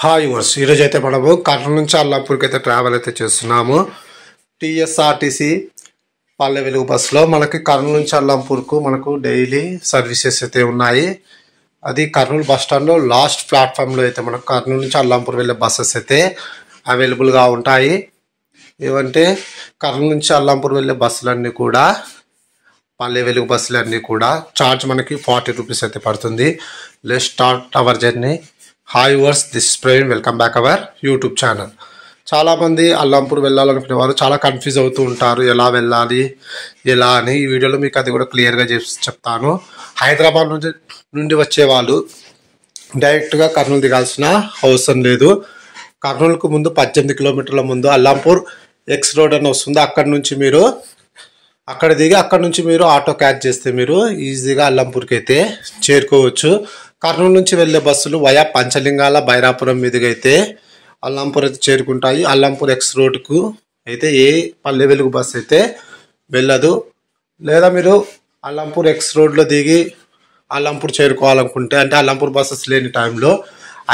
Hi verse ఈరోజు అయితే మనము కర్నూలు నుంచి అల్లాపూర్కి అయితే ట్రావెల్ అయితే చేస్తున్నాము. టీఎస్ఆర్టీసీ పల్లె వెలుగు బస్సులో మనకి కర్నూలు నుంచి అల్లాపూర్కు మనకు డైలీ సర్వీసెస్ అయితే ఉన్నాయి. అది కర్నూలు బస్ స్టాండ్లో లాస్ట్ ప్లాట్ఫామ్లో అయితే మనకు కర్నూలు నుంచి అల్లాపూర్ వెళ్ళే బస్సెస్ అయితే అవైలబుల్గా ఉంటాయి. ఏమంటే కర్నూలు నుంచి అల్లాపూర్ వెళ్ళే బస్సులన్నీ కూడా పల్లె వెలుగు బస్సులన్నీ కూడా ఛార్జ్ మనకి 40 రూపీస్ అయితే పడుతుంది. Let's start our journey. Hi viewers, this is Praveen, welcome back our YouTube channel. చాలామంది అల్లాపూర్ వెళ్ళాలనుకునే వారు చాలా కన్ఫ్యూజ్ అవుతూ ఉంటారు, ఎలా వెళ్ళాలి ఎలా అని. ఈ వీడియోలో మీకు అది కూడా క్లియర్గా చెప్తాను. హైదరాబాద్ నుండి వచ్చేవాళ్ళు డైరెక్ట్గా కర్నూలు దిగాల్సిన అవసరం లేదు. కర్నూలుకు ముందు 18 కిలోమీటర్ల ముందు అల్లాపూర్ ఎక్స్ రోడ్ అని వస్తుంది. అక్కడ నుంచి మీరు అక్కడ దిగి అక్కడ నుంచి మీరు ఆటో క్యాచ్ చేస్తే మీరు ఈజీగా అల్లాపూర్కి అయితే చేరుకోవచ్చు. కర్నూలు నుంచి వెళ్ళే బస్సులు వయా పంచలింగాల బైరాపురం మీదుగా అయితే అల్లాపూర్ అయితే చేరుకుంటాయి. అల్లాపూర్ ఎక్స్ రోడ్కు అయితే ఏ పల్లె వెలుగు బస్సు అయితే వెళ్ళదు. లేదా మీరు అల్లాపూర్ ఎక్స్ రోడ్లో దిగి అల్లాపూర్ చేరుకోవాలనుకుంటే, అంటే అల్లాపూర్ బస్సెస్ లేని టైంలో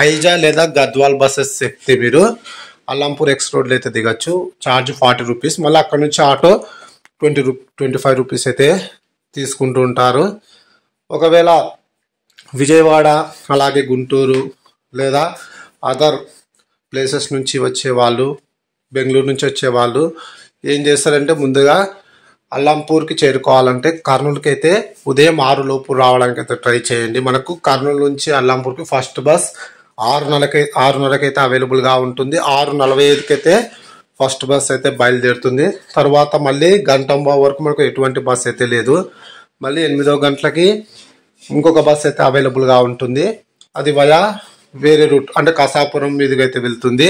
ఐజా లేదా గద్వాల్ బస్సెస్ ఎక్కితే మీరు అల్లాపూర్ ఎక్స్ రోడ్లో అయితే దిగచ్చు. Charge 40 rupees. మళ్ళీ అక్కడ నుంచి ఆటో 25 రూపీస్ అయితే తీసుకుంటూ ఉంటారు. ఒకవేళ విజయవాడ అలాగే గుంటూరు లేదా అదర్ ప్లేసెస్ నుంచి వచ్చేవాళ్ళు, బెంగళూరు నుంచి వచ్చేవాళ్ళు ఏం చేస్తారంటే, ముందుగా అల్లాపూర్కి చేరుకోవాలంటే కర్నూలుకి అయితే ఉదయం 6 లోపు రావడానికి అయితే ట్రై చేయండి. మనకు కర్నూలు నుంచి అల్లాపూర్కి ఫస్ట్ బస్ 6:30కి అయితే అవైలబుల్గా ఉంటుంది. 6:45కి అయితే ఫస్ట్ బస్ అయితే బయలుదేరుతుంది. తర్వాత మళ్ళీ గంటంబా వరకు మనకు ఎటువంటి బస్ అయితే లేదు. మళ్ళీ 8 గంటలకి ఇంకొక బస్ అయితే అవైలబుల్గా ఉంటుంది. అది వయా వేరే రూట్, అంటే కసాపురం మీదుగా అయితే వెళ్తుంది.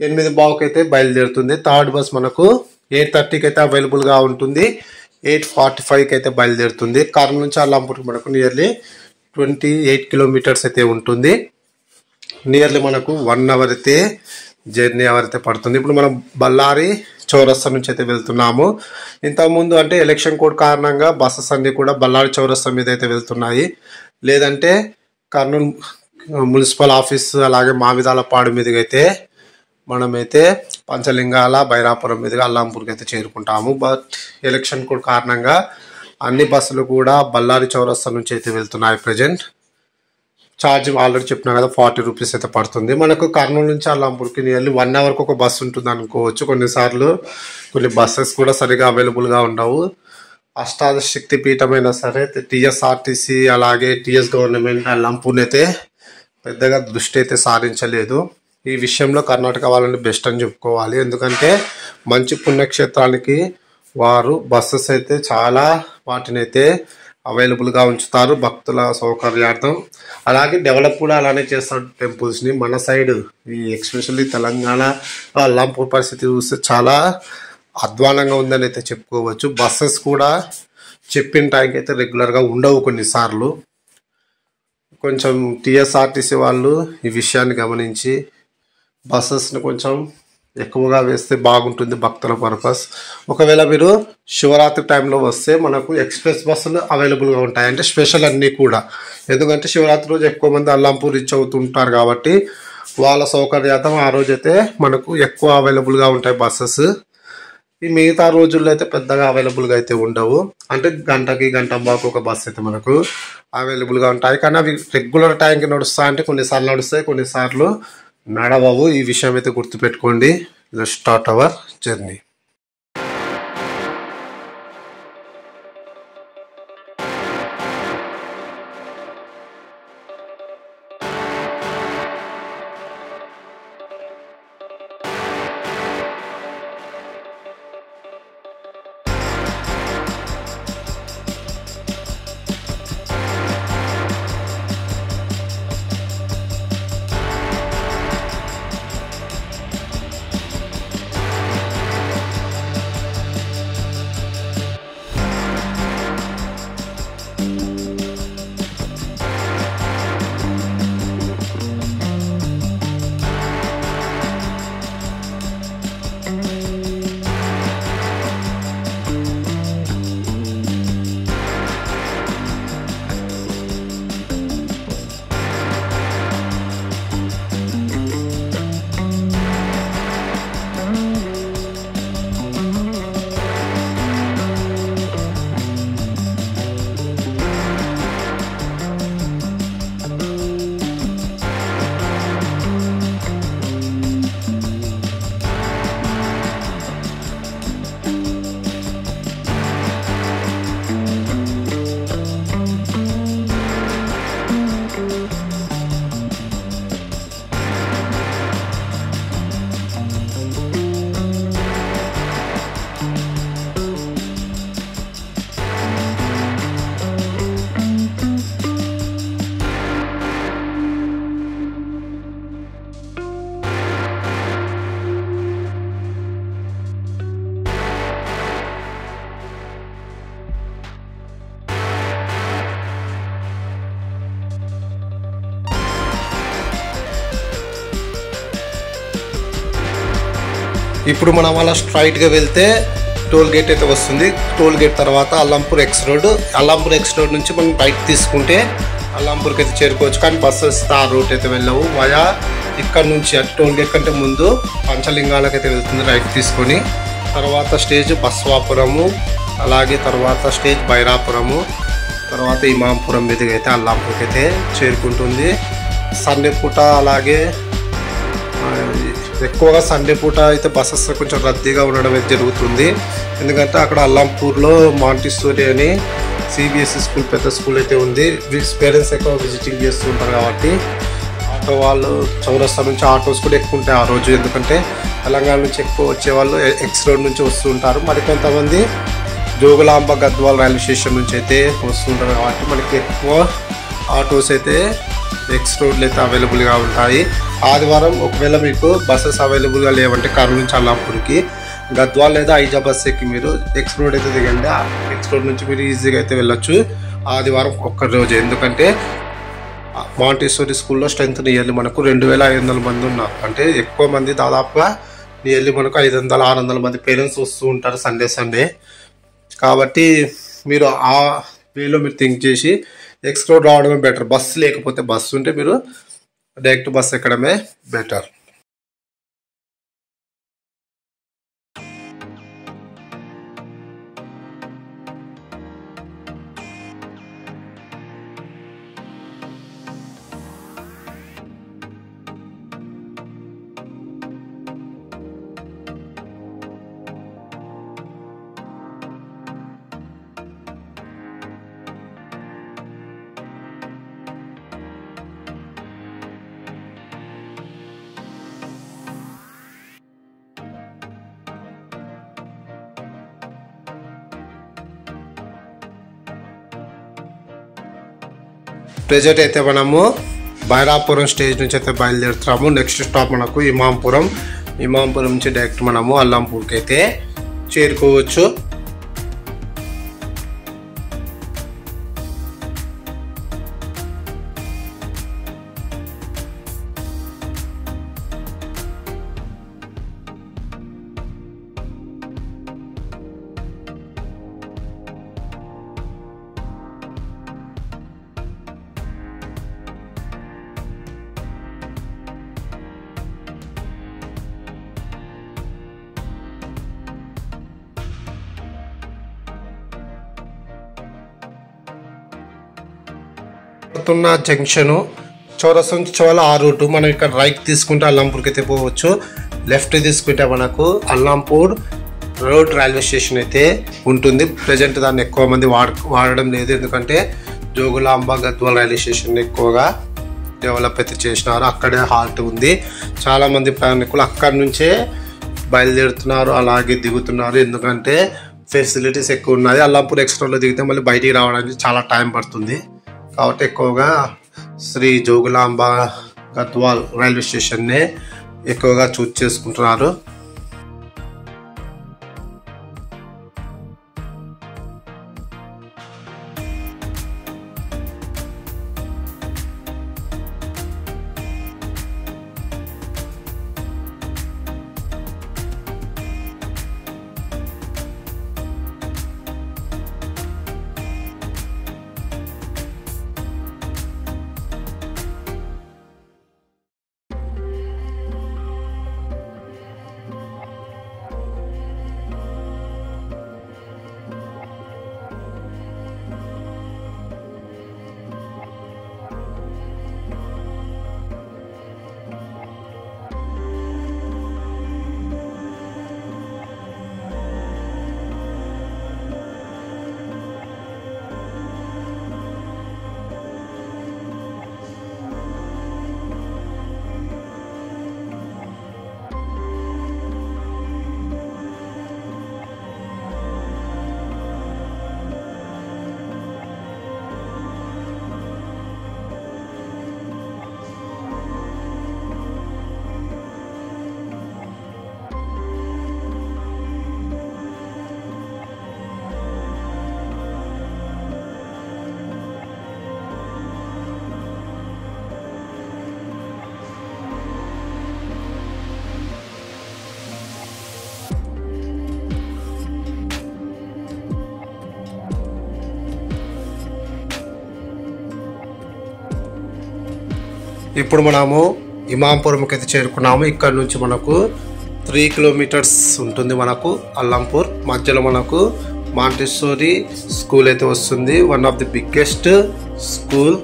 8:15కి అయితే బయలుదేరుతుంది. థర్డ్ బస్ మనకు 8:30కి అయితే అవైలబుల్గా ఉంటుంది. 8:45కి అయితే బయలుదేరుతుంది. కర్నూలు నుంచి అల్లాపూర్కి మనకు నియర్లీ 28 కిలోమీటర్స్ అయితే ఉంటుంది. నియర్లీ మనకు 1 అవర్ అయితే జర్నీ అవర్ అయితే పడుతుంది. ఇప్పుడు మనం బళ్ళారి చౌరస్తా నుంచి అయితే వెళ్తున్నాము. ఇంతకుముందు అంటే ఎలక్షన్ కోడ్ కారణంగా బస్సెస్ అన్ని కూడా బళ్ళారి చౌరస్తా మీద అయితే వెళ్తున్నాయి. లేదంటే కర్నూలు మున్సిపల్ ఆఫీస్ అలాగే మావిదాలపాడు మీదుగా అయితే మనమైతే పంచలింగాల బైరాపురం మీదుగా అల్లాపూర్కి అయితే చేరుకుంటాము. బట్ ఎలక్షన్ కోడ్ కారణంగా అన్ని బస్సులు కూడా బళ్ళారి చౌరస్తా నుంచి అయితే వెళ్తున్నాయి ప్రజెంట్. ఛార్జ్ ఆల్రెడీ చెప్పినా కదా, 40 రూపీస్ అయితే పడుతుంది. మనకు కర్నూలు నుంచి అల్లాపూర్కి నియర్లీ 1 అవర్కి ఒక బస్సు ఉంటుంది అనుకోవచ్చు. కొన్నిసార్లు కొన్ని బస్సెస్ కూడా సరిగా అవైలబుల్గా ఉండవు. అష్టాదశ శక్తి పీఠమైనా సరే టీఎస్ఆర్టీసీ అలాగే టీఎస్ గవర్నమెంట్ అల్లాపూర్ని అయితే పెద్దగా దృష్టి అయితే సారించలేదు. ఈ విషయంలో కర్ణాటక వాళ్ళని బెస్ట్ అని చెప్పుకోవాలి. ఎందుకంటే మంచి పుణ్యక్షేత్రానికి వారు బస్సెస్ అయితే చాలా వాటిని అయితే అవైలబుల్గా ఉంచుతారు భక్తుల సౌకర్యార్థం. అలాగే డెవలప్ కూడా అలానే చేస్తారు టెంపుల్స్ని. మన సైడ్ ఈ ఎస్పెషల్లీ తెలంగాణ అల్లాపూర్ పరిస్థితి చూస్తే చాలా అధ్వానంగా ఉందని అయితే చెప్పుకోవచ్చు. బస్సెస్ కూడా చెప్పిన టైంకి అయితే రెగ్యులర్గా ఉండవు కొన్నిసార్లు. కొంచెం టీఎస్ఆర్టీసీ వాళ్ళు ఈ విషయాన్ని గమనించి బస్సెస్ని కొంచెం ఎక్కువగా వేస్తే బాగుంటుంది భక్తుల పర్పస్. ఒకవేళ మీరు శివరాత్రి టైంలో వస్తే మనకు ఎక్స్ప్రెస్ బస్సులు అవైలబుల్గా ఉంటాయి, అంటే స్పెషల్ అన్నీ కూడా. ఎందుకంటే శివరాత్రి రోజు ఎక్కువ మంది అల్లాపూర్ రీచ్ అవుతుంటారు కాబట్టి వాళ్ళ సౌకర్యార్థం ఆ రోజైతే మనకు ఎక్కువ అవైలబుల్గా ఉంటాయి బస్సెస్. ఈ మిగతా రోజుల్లో అయితే పెద్దగా అవైలబుల్గా అయితే ఉండవు. అంటే గంటకి గంటంబాకు ఒక బస్సు అయితే మనకు అవైలబుల్గా ఉంటాయి. కానీ అవి రెగ్యులర్ టైంకి నడుస్తాయి, అంటే కొన్నిసార్లు నడుస్తాయి, కొన్నిసార్లు నడవవు. ఈ విషయం అయితే గుర్తుపెట్టుకోండి. Let's start our journey. ఇప్పుడు మనం అలా స్ట్రైట్గా వెళ్తే టోల్ గేట్ అయితే వస్తుంది. టోల్ గేట్ తర్వాత అల్లంపూర్ ఎక్స్ రోడ్ నుంచి మనం రైట్ తీసుకుంటే అల్లంపూర్కి అయితే చేరుకోవచ్చు. కానీ బస్సెస్ ఆ రూట్ అయితే వెళ్ళవు. వయా ఇక్కడ నుంచి అటు టోల్ గేట్ కంటే ముందు పంచలింగాలకు అయితే వెళ్తుంది రైట్ తీసుకొని. తర్వాత స్టేజ్ బస్వాపురము, అలాగే తర్వాత స్టేజ్ బైరాపురము, తర్వాత ఇమాంపురం మీదుగా అయితే అల్లంపూర్కి అయితే చేరుకుంటుంది. సండే పూట అలాగే ఎక్కువగా సండే పూట అయితే బస్సెస్ కొంచెం రద్దీగా ఉండడం అయితే జరుగుతుంది. ఎందుకంటే అక్కడ అల్లంపూర్లో మాంటిస్సోరీ అని సిబిఎస్ఈ స్కూల్ పెద్ద స్కూల్ అయితే ఉంది. పేరెంట్స్ ఎక్కువ విజిటింగ్ చేస్తూ ఉంటారు కాబట్టి ఆటో వాళ్ళు చౌరస్తా నుంచి ఆటోస్ కూడా ఎక్కువ ఉంటాయి ఆ రోజు. ఎందుకంటే తెలంగాణ నుంచి ఎక్కువ వచ్చేవాళ్ళు ఎక్స్ రోడ్ నుంచి వస్తూ ఉంటారు. మరికొంతమంది జోగులాంబ గద్వాల్ రైల్వే స్టేషన్ నుంచి అయితే వస్తుంటారు కాబట్టి మనకి ఎక్కువ ఆటోస్ అయితే ఎక్స్ రోడ్లు అయితే అవైలబుల్గా ఉంటాయి. ఆదివారం ఒకవేళ మీకు బస్సెస్ అవైలబుల్గా లేవంటే కర్నూలు నుంచి అల్లంపూర్కి గద్వాల్ లేదా ఐజా బస్ ఎక్కి మీరు ఎక్స్ రోడ్ అయితే దిగండి. ఎక్స్ రోడ్ నుంచి మీరు ఈజీగా అయితే వెళ్ళొచ్చు ఆదివారం ఒక్క రోజు. ఎందుకంటే మాంటిస్సోరీ స్కూల్లో స్ట్రెంత్ నియర్లీ మనకు 2500 మంది ఉన్నారు. అంటే ఎక్కువ మంది, దాదాపుగా నియర్లీ మనకు 500-600 మంది పేరెంట్స్ వస్తూ ఉంటారు సండే. కాబట్టి మీరు ఆ వేలో మీరు థింక్ చేసి ఎక్స్ రోడ్ రావడమే బెటర్. బస్సు లేకపోతే బస్సు ఉంటే మీరు డైరెక్ట్ బస్ ఎక్కడమే బెటర్. ప్రెజెంట్ అయితే మనము బైరాపురం స్టేజ్ నుంచి అయితే బయలుదేరుతున్నాము. నెక్స్ట్ స్టాప్ మనకు ఇమాంపురం నుంచి డైరెక్ట్ మనము అల్లంపూర్కి అయితే చేరుకోవచ్చు. జంక్షన్ చౌరస్తా నుంచి చాలా ఆ రూటు. మనం ఇక్కడ రైట్ తీసుకుంటే అల్లంపూర్కి అయితే పోవచ్చు. లెఫ్ట్ తీసుకుంటే మనకు అల్లంపూర్ రోడ్ రైల్వే స్టేషన్ అయితే ఉంటుంది. ప్రజెంట్ దాన్ని ఎక్కువ మంది వాడడం లేదు. ఎందుకంటే జోగులాంబ గద్వాల్ రైల్వే స్టేషన్ ఎక్కువగా డెవలప్ అయితే చేసినారు. అక్కడే హాల్ట్ ఉంది. చాలామంది ప్రయాణికులు అక్కడి నుంచే బయలుదేరుతున్నారు, అలాగే దిగుతున్నారు. ఎందుకంటే ఫెసిలిటీస్ ఎక్కువ ఉన్నాయి. అల్లంపూర్ ఎక్స్ప్రెస్లో దిగితే మళ్ళీ బయటికి రావడానికి చాలా టైం పడుతుంది. కాబట్టి ఎక్కువగా శ్రీ జోగులాంబ గద్వాల్ రైల్వే స్టేషన్నే ఎక్కువగా చూస్ చేసుకుంటున్నారు. ఇప్పుడు మనము ఇమాంపురంకి అయితే చేరుకున్నాము. ఇక్కడ నుంచి మనకు 3 కిలోమీటర్స్ ఉంటుంది మనకు అల్లంపూర్. మధ్యలో మనకు మాంటెస్సోరీ స్కూల్ అయితే వస్తుంది, one of the biggest school.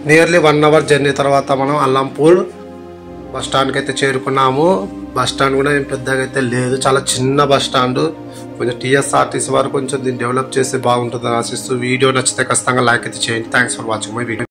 Nearly 1 hour journey తర్వాత మనం అల్లంపూర్ బస్ స్టాండ్కి అయితే చేరుకున్నాము. బస్ స్టాండ్ కూడా ఏం పెద్దగా అయితే లేదు, చాలా చిన్న బస్ స్టాండ్. కొంచెం టీఎస్ఆర్టీసీ వారు కొంచెం దీన్ని డెవలప్ చేస్తే బాగుంటుందని ఆశిస్తూ, వీడియో నచ్చితే ఖచ్చితంగా లైక్ అయితే చేయండి. Thanks for watching my video.